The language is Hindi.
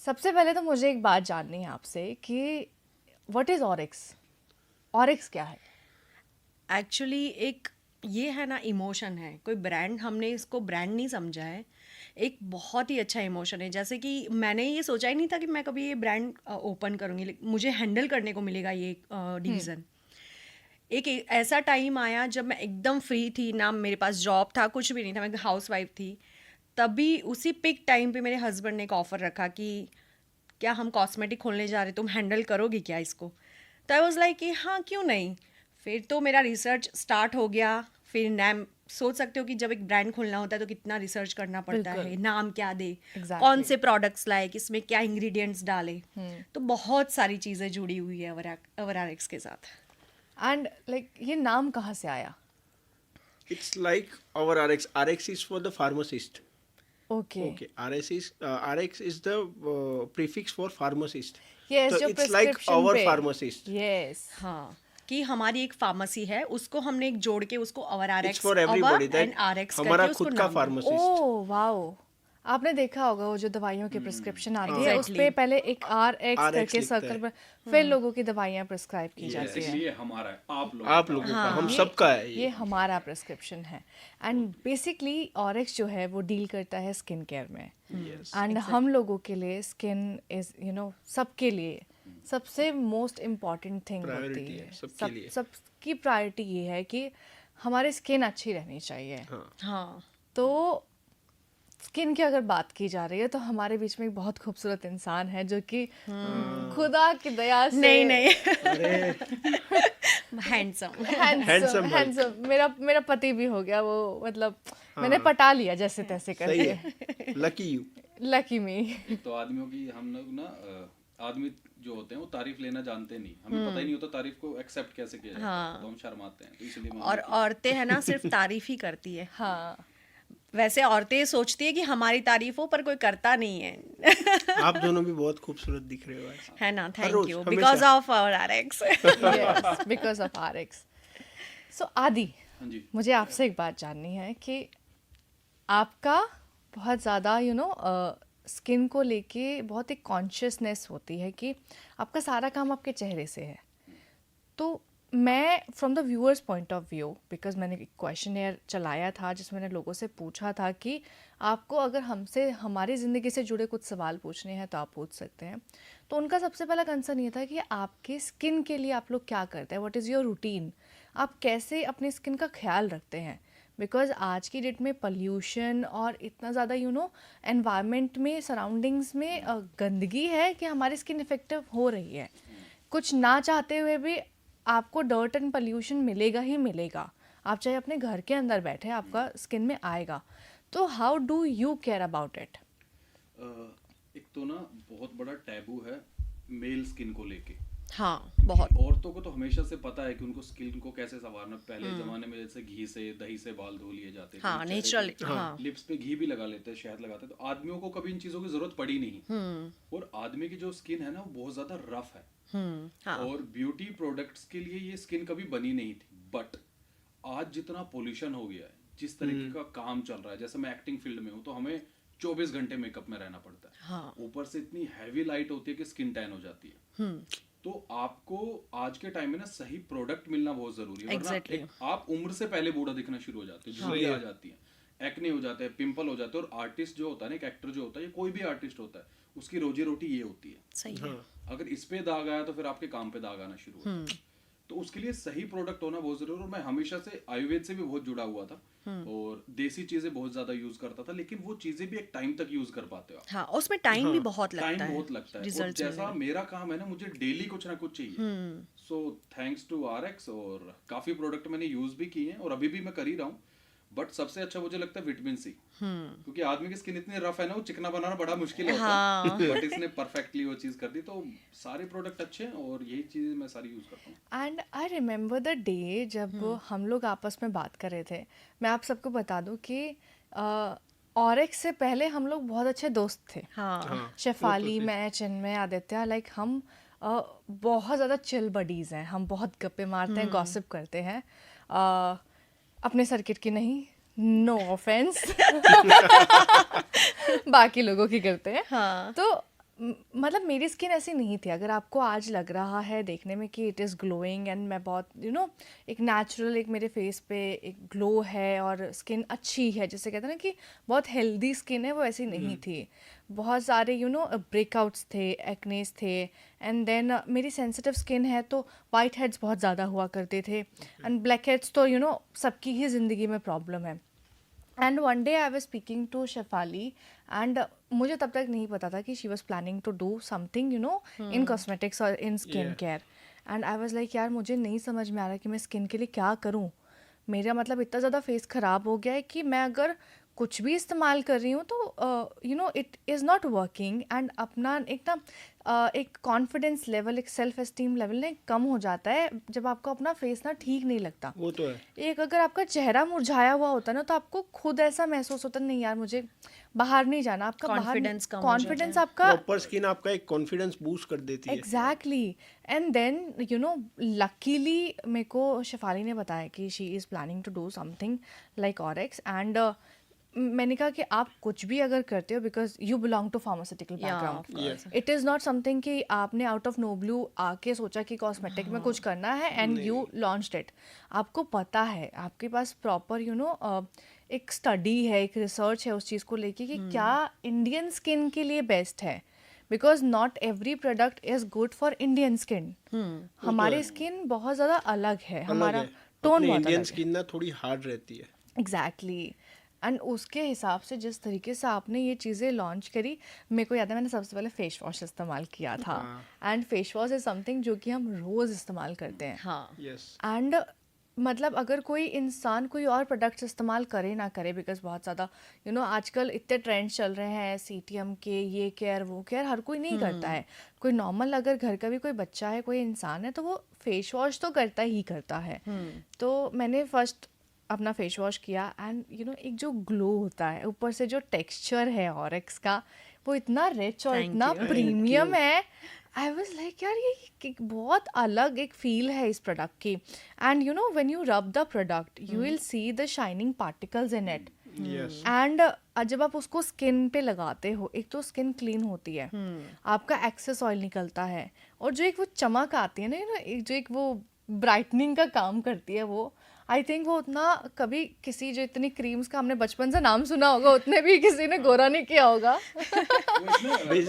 सबसे पहले तो मुझे एक बात जाननी है आपसे कि व्हाट इज ऑरिक्स? ऑरिक्स क्या है? एक्चुअली एक ये है ना, इमोशन है। कोई ब्रांड, हमने इसको ब्रांड नहीं समझा है, एक बहुत ही अच्छा इमोशन है। जैसे कि मैंने ये सोचा ही नहीं था कि मैं कभी ये ब्रांड ओपन करूँगी, लेकिन मुझे हैंडल करने को मिलेगा ये डिवीज़न। एक ऐसा टाइम आया जब मैं एकदम फ्री थी ना, मेरे पास जॉब था, कुछ भी नहीं था, मैं हाउस वाइफ थी। तभी उसी पिक टाइम पे मेरे हस्बैंड ने एक ऑफ़र रखा कि क्या हम कॉस्मेटिक खोलने जा रहे, तुम हैंडल करोगी क्या इसको? तो आई वाज लाइक कि हाँ, क्यों नहीं। फिर तो मेरा रिसर्च स्टार्ट हो गया। फिर नाम सोच सकते हो कि जब एक ब्रांड खोलना होता है तो कितना रिसर्च करना पड़ता बिल्कुल। है, नाम क्या दे, कौन Exactly. से प्रोडक्ट्स लाए, किसमें क्या इंग्रेडिएंट्स डाले। तो बहुत सारी चीज़ें जुड़ी हुई है अवरारेक्स के साथ। एंड लाइक ये नाम कहाँ से आया? It's like our RX. RX is for the pharmacist. Okay. Okay. RX is the prefix for pharmacist. Yes, So जो it's like प्रिस्क्रिप्शन our पे। pharmacist. यस। हाँ, कि हमारी एक फार्मेसी है, उसको हमने एक जोड़ के उसको It's अवरारेक्स, for everybody. Our and That RX हमारा करके उसको खुद का नाम दिया। pharmacist. Oh wow! आपने देखा होगा वो जो दवाइयों की प्रिस्क्रिप्शन आती है उस पे Exactly. पहले एक RX RX करके लिखता है। सर्कल पर फिर लोगों की दवाइयाँ प्रिस्क्राइब की जाती है। बेसिकली ये हमारा है, आप लोग आप लोगों का, हम ये- सबका है ये ये। हमारा प्रिस्क्रिप्शन है। एंड बेसिकली ऑरिक्स जो है वो डील करता है स्किन केयर में। Yes. एंड हम लोगों के लिए स्किन इज सबके लिए सबसे मोस्ट इम्पॉर्टेंट थिंग होती Priority है। है, सबके लिए। सबकी प्रायोरिटी ये है कि हमारी स्किन अच्छी रहनी चाहिए। हाँ, तो स्किन की अगर बात की जा रही है तो हमारे बीच में एक बहुत खूबसूरत इंसान है जो कि खुदा की दया से नहीं नहीं, अरे हैंडसम। Handsome Hulk. हैंडसम मेरा पति भी हो गया वो, मतलब मैंने पटा लिया जैसे तैसे सही करके। है, लकी यू। लकी मी। एक तो आदमियों की, हम लोग ना आदमी जो होते हैं वो तारीफ लेना जानते नहीं, हमें पता ही नहीं होता तारीफ को एक्सेप्ट कैसे किया जाता है, तो हम शर्माते हैं, तो इसलिए मैं और औरतें है ना, सिर्फ तारीफ ही करती है। हाँ, वैसे औरतें सोचती है कि हमारी तारीफ हो, पर कोई करता नहीं है। आप दोनों भी बहुत खूबसूरत दिख रहे हो आज। है ना, हर थैंक रोज, यू, हमेशा। Because of our RX. Yes, because of RX। So आदि, हाँ जी। मुझे आपसे एक बात जाननी है कि आपका बहुत ज़्यादा स्किन को लेके बहुत एक कॉन्शियसनेस होती है कि आपका सारा काम आपके चेहरे से है। तो मैं from the viewers point of view, because मैंने एक क्वेश्चनेयर चलाया था जिसमें मैंने लोगों से पूछा था कि आपको अगर हमसे हमारी ज़िंदगी से जुड़े कुछ सवाल पूछने हैं तो आप पूछ सकते हैं। तो उनका सबसे पहला कंसर्न ये था कि आपके स्किन के लिए आप लोग क्या करते हैं, व्हाट इज़ योर रूटीन, आप कैसे अपनी स्किन का ख्याल रखते हैं। बिकॉज आज की डेट में पॉल्यूशन और इतना ज़्यादा एनवायरनमेंट में, सराउंडिंग्स में गंदगी है कि हमारी स्किन इफेक्टिव हो रही है। कुछ ना चाहते हुए भी आपको डर्ट एंड पॉल्यूशन मिलेगा ही मिलेगा, आप चाहे अपने घर के अंदर बैठे आपका स्किन में आएगा। तो how do you care about it? एक तो ना बहुत बड़ा टैबू है मेल स्किन को लेके। हाँ, बहुत। औरतों को तो हमेशा से पता है कि उनको स्किन को कैसे संवारना। पहले जमाने में जैसे घी से, दही से बाल धो लिए जाते थे, हाँ, चेहरे नेचुरल। पे हाँ, लिप्स पे घी भी लगा लेते हैं, शहद लगाते हैं, तो आदमियों को कभी इन चीजों की जरूरत पड़ी नहीं। और आदमी की जो स्किन है ना वो बहुत ज्यादा रफ है, हाँ, और ब्यूटी प्रोडक्ट्स के लिए ये स्किन कभी बनी नहीं थी। बट आज जितना पोल्यूशन हो गया है, जिस तरीके का काम चल रहा है, जैसे मैं एक्टिंग फील्ड में हूँ तो हमें 24 घंटे मेकअप में रहना पड़ता है। हाँ, ऊपर से इतनी हैवी लाइट होती है कि स्किन टैन हो जाती है। तो आपको आज के टाइम में ना सही प्रोडक्ट मिलना बहुत जरूरी है, वरना Exactly. आप उम्र से पहले बूढ़ा दिखना शुरू हो जाते हैं, झुर्रियां आ जाती हैं, एक्ने हो जाते हैं, पिंपल हो जाते हैं। और आर्टिस्ट जो होता है ना, एक एक्टर जो होता है, या कोई भी आर्टिस्ट होता है, उसकी रोजी रोटी ये होती है। सही है। अगर इस पे दाग आया तो फिर आपके काम पे दाग आना शुरू होता है। तो उसके लिए सही प्रोडक्ट होना बहुत जरूरी है। और मैं हमेशा से आयुर्वेद से भी बहुत जुड़ा हुआ था, और देसी चीजें बहुत ज्यादा यूज करता था, लेकिन वो चीजें भी एक टाइम तक यूज कर पाते हो आप। हाँ, उसमें टाइम भी बहुत टाइम लगता है। बहुत लगता है। और रिजल्ट्स जैसा मेरा काम है ना, मुझे डेली कुछ ना कुछ चाहिए। सो थैंक्स टू RX, और काफी प्रोडक्ट मैंने यूज भी किए हैं और अभी भी मैं कर ही रहा हूँ। बट सबसे अच्छा मुझे लगता है विटामिन C, क्योंकि आदमी की स्किन इतनी रफ है ना, वो चिकना बनाना बड़ा मुश्किल होता है। बट इसने परफेक्टली वो चीज कर दी। तो सारे प्रोडक्ट अच्छे हैं और यही चीजें मैं सारी यूज करता हूँ। And I remember the day जब हम लोग आपस में बात कर रहे थे। मैं आप सबको बता दूं कि ऑरिक्स से पहले हम लोग बहुत अच्छे दोस्त थे। हाँ, शेफाली, मैं, चिन्मय, आदित्य, लाइक हम बहुत ज़्यादा चिल बडीज़ हैं। हम बहुत गप्पे मारते हैं, गॉसिप करते हैं, अपने सर्किट की नहीं, नो ऑफेंस बाकी लोगों की करते हैं। हाँ, तो मतलब मेरी स्किन ऐसी नहीं थी। अगर आपको आज लग रहा है देखने में कि इट इज़ ग्लोइंग एंड मैं बहुत एक नेचुरल एक मेरे फेस पे एक ग्लो है और स्किन अच्छी है, जैसे कहते हैं ना कि बहुत हेल्दी स्किन है, वो ऐसी नहीं थी। बहुत सारे ब्रेकआउट्स थे, एक्नेस थे, एंड देन मेरी सेंसिटिव स्किन है तो वाइट हेड्स बहुत ज़्यादा हुआ करते थे, एंड ब्लैक हेड्स तो सबकी ही ज़िंदगी में प्रॉब्लम है। And one day I was speaking to Shefali, and मुझे तब तक नहीं पता था कि she was planning to do something in cosmetics और in skin Yeah. Care. And I was like यार मुझे नहीं समझ में आ रहा कि मैं स्किन के लिए क्या करूँ। मेरा मतलब इतना ज़्यादा फेस ख़राब हो गया है कि मैं अगर कुछ भी इस्तेमाल कर रही हूँ तो it is not working, and अपना एक कॉन्फिडेंस लेवल, एक सेल्फ एस्टीम लेवल ना कम हो जाता है जब आपको अपना फेस ना ठीक नहीं लगता। वो तो है। एक अगर आपका चेहरा मुरझाया हुआ होता है ना तो आपको खुद ऐसा महसूस होता है, नहीं यार मुझे बाहर नहीं जाना। आपका Confidence कम हो जाता कॉन्फिडेंस है। आपका प्रॉपर स्किन आपका एक कॉन्फिडेंस बूस्ट कर देती है। एग्जैक्टली। एंड देन लकीली मेरे को शेफाली ने बताया कि she is planning to do something like ऑरेक्स, एंड मैंने कहा कि आप कुछ भी अगर करते हो because you belong to pharmaceutical Yeah, background, of course. It is not something कि आपने आउट ऑफ नो ब्लू आके सोचा कि कॉस्मेटिक में कुछ करना है एंड यू लॉन्च्ड इट। आपको पता है, आपके पास प्रॉपर एक स्टडी है, एक रिसर्च है उस चीज़ को लेके कि क्या इंडियन स्किन के लिए बेस्ट है, because not every product is good for Indian skin. हमारी स्किन बहुत ज़्यादा अलग है, हमारा टोन अपनी बहुत इंडियन अलग है। स्किन ना थोड़ी हार्ड रहती है। एग्जैक्टली। एंड उसके हिसाब से जिस तरीके से आपने ये चीज़ें लॉन्च करी, मेरे को याद है मैंने सबसे पहले फेस वॉश इस्तेमाल किया था, and face wash is something जो कि हम रोज़ इस्तेमाल करते हैं। हाँ, यस। एंड मतलब अगर कोई इंसान कोई और प्रोडक्ट्स इस्तेमाल करे ना करे, बिकॉज बहुत ज़्यादा आजकल इतने ट्रेंड्स चल रहे हैं CTM के, ये केयर वो केयर, हर कोई नहीं करता है। कोई नॉर्मल अगर घर का भी कोई बच्चा है, कोई इंसान है, तो वो फेस वॉश तो करता ही करता है। तो मैंने फर्स्ट अपना फेस वॉश किया, एंड एक जो ग्लो होता है, ऊपर से जो टेक्सचर है ऑरेक्स का, वो इतना रिच और Thank इतना you. प्रीमियम है। आई वॉज लाइक यार ये बहुत अलग एक फील है इस प्रोडक्ट की। And when you rub the product you will see the shining particles in it, yes. And जब आप उसको स्किन पे लगाते हो, एक तो स्किन क्लीन होती है, आपका एक्सेस ऑयल निकलता है, और जो एक वो चमक आती है ना जो एक वो ब्राइटनिंग का काम करती है, वो आई थिंक वो उतना कभी किसी जो इतनी क्रीम्स का हमने बचपन से नाम सुना होगा उतने भी किसी ने गोरा नहीं किया होगा। बेसिक